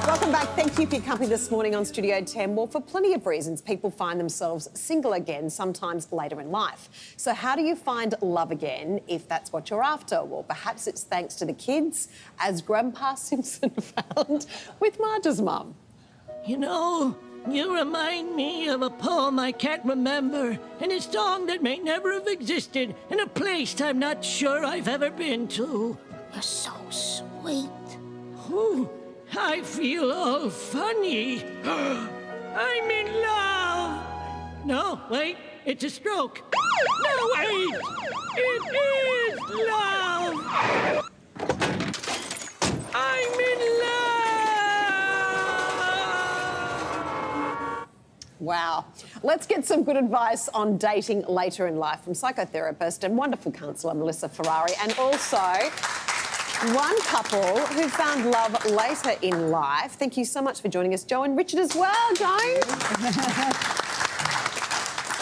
Welcome back. Thank you for your company this morning on Studio 10. Well, for plenty of reasons, people find themselves single again, sometimes later in life. So how do you find love again if that's what you're after? Well, perhaps it's thanks to the kids, as Grandpa Simpson found with Marge's mum. You know, you remind me of a poem I can't remember, and a song that may never have existed, and a place I'm not sure I've ever been to. You're so sweet. Ooh, I feel all funny. I'm in love. No, wait, it's a stroke. No, wait, it is love. I'm in love. Wow. Let's get some good advice on dating later in life from psychotherapist and wonderful counsellor Melissa Ferrari, and also one couple who found love later in life. Thank you so much for joining us, Jo and Richard as well. Joan?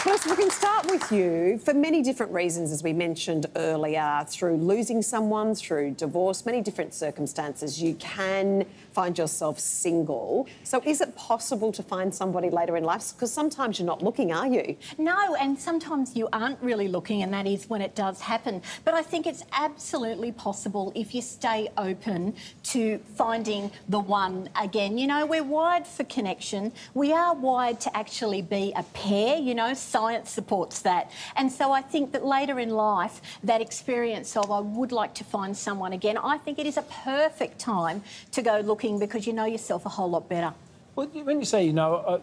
Melissa, we can start with you. For many different reasons, as we mentioned earlier, through losing someone, through divorce, many different circumstances, you can find yourself single. So is it possible to find somebody later in life? Because sometimes you're not looking, are you? No, and sometimes you aren't really looking, and that is when it does happen. But I think it's absolutely possible if you stay open to finding the one again. You know, we're wired for connection. We are wired to actually be a pair, you know, science supports that. And so I think that later in life, that experience of I would like to find someone again, I think it is a perfect time to go looking because you know yourself a whole lot better. Well, when you say you know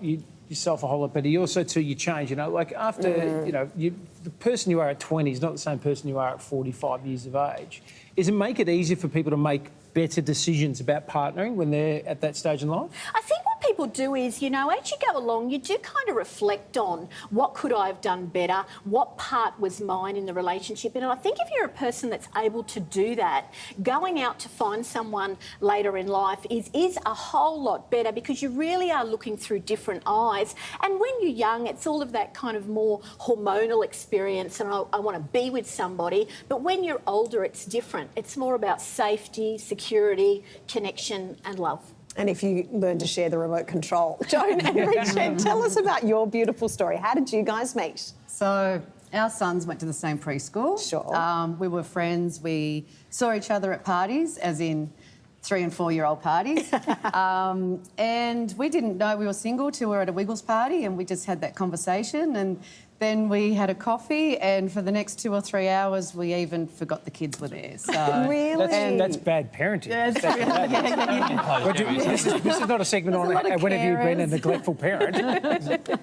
yourself a whole lot better, you also too you change. You know, like after you know the person you are at 20 is not the same person you are at 45 years of age. Does it make it easier for people to make better decisions about partnering when they're at that stage in life? I think what people do is, you know, as you go along, you do kind of reflect on what could I have done better, what part was mine in the relationship. And I think if you're a person that's able to do that, going out to find someone later in life is a whole lot better because you really are looking through different eyes. And when you're young, it's all of that kind of more hormonal experience and I want to be with somebody. But when you're older, it's different. It's more about safety, security, connection and love. And if you learn to share the remote control. Joan and Richard, tell us about your beautiful story. How did you guys meet? So our sons went to the same preschool. Sure. We were friends. We saw each other at parties, as in 3- and 4-year-old parties. And we didn't know we were single till we were at a Wiggles party and we just had that conversation and then we had a coffee and for the next 2 or 3 hours we even forgot the kids were there. So Really? That's bad parenting. Yes. This is not a segment on when have you been a neglectful parent.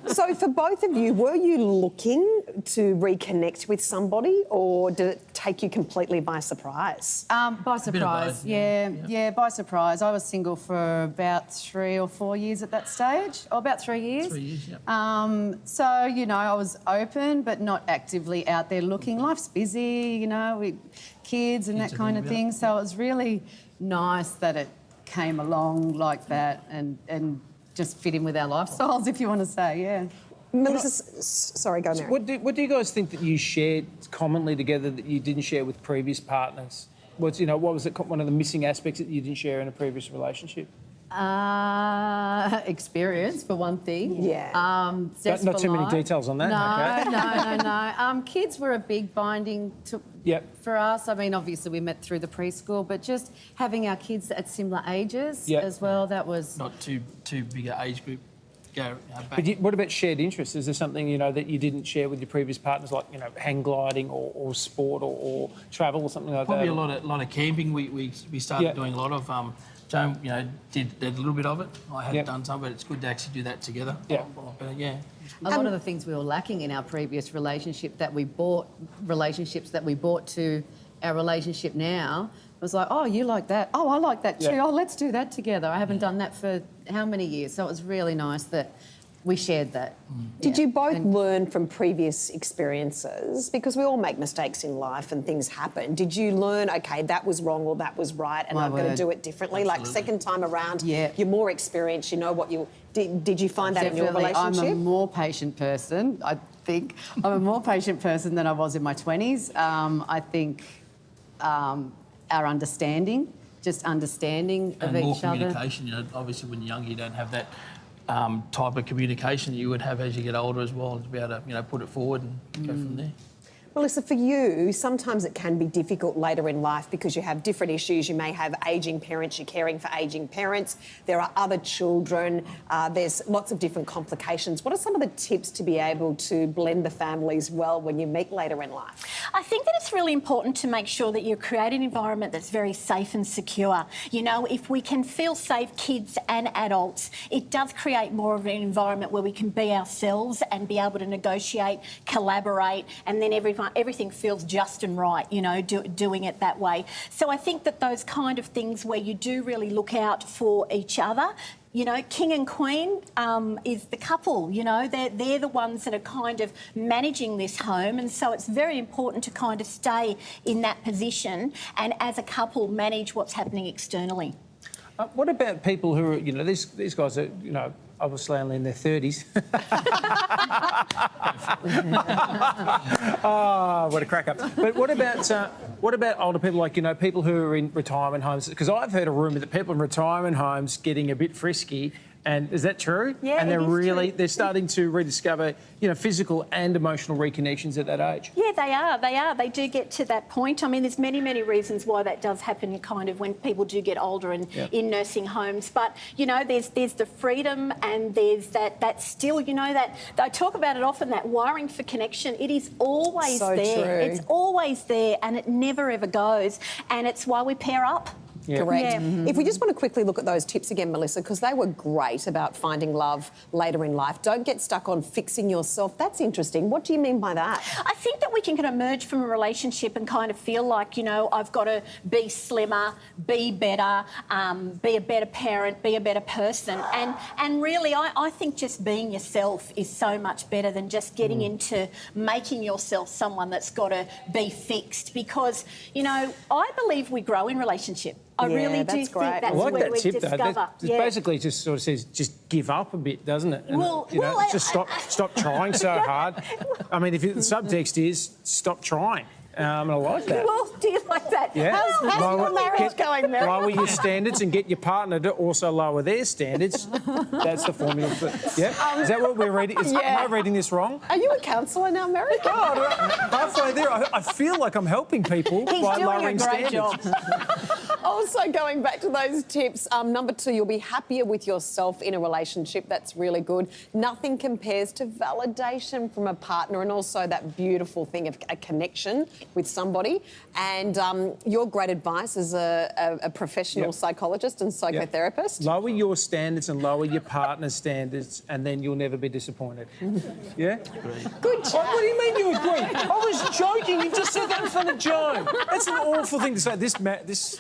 So for both of you, were you looking to reconnect with somebody or did it take you completely by surprise? By surprise, both, yeah, by surprise. I was single for about 3 or 4 years at that stage, or about 3 years. 3 years, yeah. So, you know, I was open but not actively out there looking. Life's busy, you know, with kids and that kind of thing. So it was really nice that it came along like that and just fit in with our lifestyles, if you want to say, yeah. Melissa, sorry, go Mary. What do you guys think that you shared commonly together that you didn't share with previous partners? What was it? One of the missing aspects that you didn't share in a previous relationship? Experience, for one thing. Yeah. Zest Not for too many life. details on that. No. Kids were a big binding for us. I mean, obviously we met through the preschool, but just having our kids at similar ages as well, that was... Not too big an age group. Go back. But what about shared interests? Is there something, you know, that you didn't share with your previous partners, like, you know, hang gliding or sport or travel or something like Probably that? Probably a lot of camping. We started doing a lot of... Joan, you know, did a little bit of it. I hadn't done some, but it's good to actually do that together. Yeah. A lot of the things we were lacking in our previous relationship relationships that we brought to our relationship now was like, oh, you like that? Oh, I like that too. Yeah. Oh, let's do that together. I haven't done that for how many years? So it was really nice that we shared that. Did you both learn from previous experiences? Because we all make mistakes in life and things happen. Did you learn, OK, that was wrong or that was right and I'm going to do it differently? Absolutely. Like second time around, you're more experienced, you know what you... Did you find that Definitely. in your relationship? I'm a more patient person, I think. I'm a more patient person than I was in my 20s. I think our understanding just understanding of And more each other. communication. You know, obviously when you're younger, you don't have that type of communication that you would have as you get older as well, to be able to, you know, put it forward and go from there. Melissa, for you, sometimes it can be difficult later in life because you have different issues. You may have ageing parents, you're caring for ageing parents. There are other children. There's lots of different complications. What are some of the tips to be able to blend the families well when you meet later in life? I think that it's really important to make sure that you create an environment that's very safe and secure. You know, if we can feel safe, kids and adults, it does create more of an environment where we can be ourselves and be able to negotiate, collaborate, and then everything feels just and right, you know, doing it that way. So I think that those kind of things where you do really look out for each other. You know, king and queen is the couple, you know, they're the ones that are kind of managing this home, and so it's very important to kind of stay in that position and as a couple manage what's happening externally. What about people who are, you know, these guys are, you know, obviously only in their 30s. Oh, what a crack up. But what about older people, like, you know, people who are in retirement homes? Because I've heard a rumour that people in retirement homes getting a bit frisky. And is that true? Yeah, and true. they're starting to rediscover, you know, physical and emotional reconnections at that age. Yeah, they are. They do get to that point. I mean, there's many reasons why that does happen kind of when people do get older and in nursing homes. But, you know, there's the freedom and there's that still, you know, that I talk about it often, that wiring for connection. It is always So there. true. It's always there and it never ever goes. And it's why we pair up. Yeah. Correct. Yeah. If we just want to quickly look at those tips again, Melissa, because they were great about finding love later in life. Don't get stuck on fixing yourself. That's interesting. What do you mean by that? I think that we can kind of emerge from a relationship and kind of feel like, you know, I've got to be slimmer, be better, be a better parent, be a better person. And really, I think just being yourself is so much better than just getting into making yourself someone that's got to be fixed. Because, you know, I believe we grow in relationship. I Yeah, really do that's think great. that's I like where that we tip, discover. though. It basically just sort of says, just give up a bit, doesn't it? And, Well, you know, well, just stop trying so hard. I mean, if the subtext is stop trying, and I like that. Well, do you like that? Yeah. How's your marriage going, Mary? Lower your standards and get your partner to also lower their standards. That's the formula for. Yeah. Is that what we're reading? Am I reading this wrong? Are you a counsellor now, Mary? God, halfway there, I feel like I'm helping people He's by doing a lowering great standards. job. Also, going back to those tips, number 2, you'll be happier with yourself in a relationship. That's really good. Nothing compares to validation from a partner and also that beautiful thing of a connection with somebody. And your great advice as a professional psychologist and psychotherapist. Lower your standards and lower your partner's standards, and then you'll never be disappointed. Yeah? Good chat. What do you mean you agree? I was joking. You just said that in front of Joan. That's an awful thing to say. This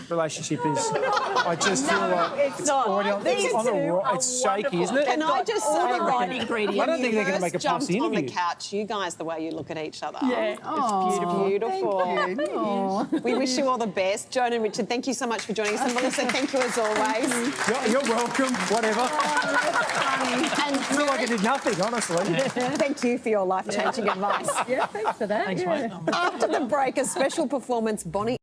relationship is. I just feel like it's not. already on, These it's on the two it's shaky, wonderful. isn't it? Can I just all say, the right ingredients. I don't think they're going to First make a jumped puffy on the interview. couch, you guys, the way you look at each other. Yeah, It's beautiful. Thank you. Aw. We wish you all the best. Joan and Richard, thank you so much for joining us. And Melissa, thank you as always. You're welcome. Whatever. I feel like I did nothing, honestly. Thank you for your life-changing advice. Yeah, thanks for that. Thanks, yeah. mate. After the break, a special performance, Bonnie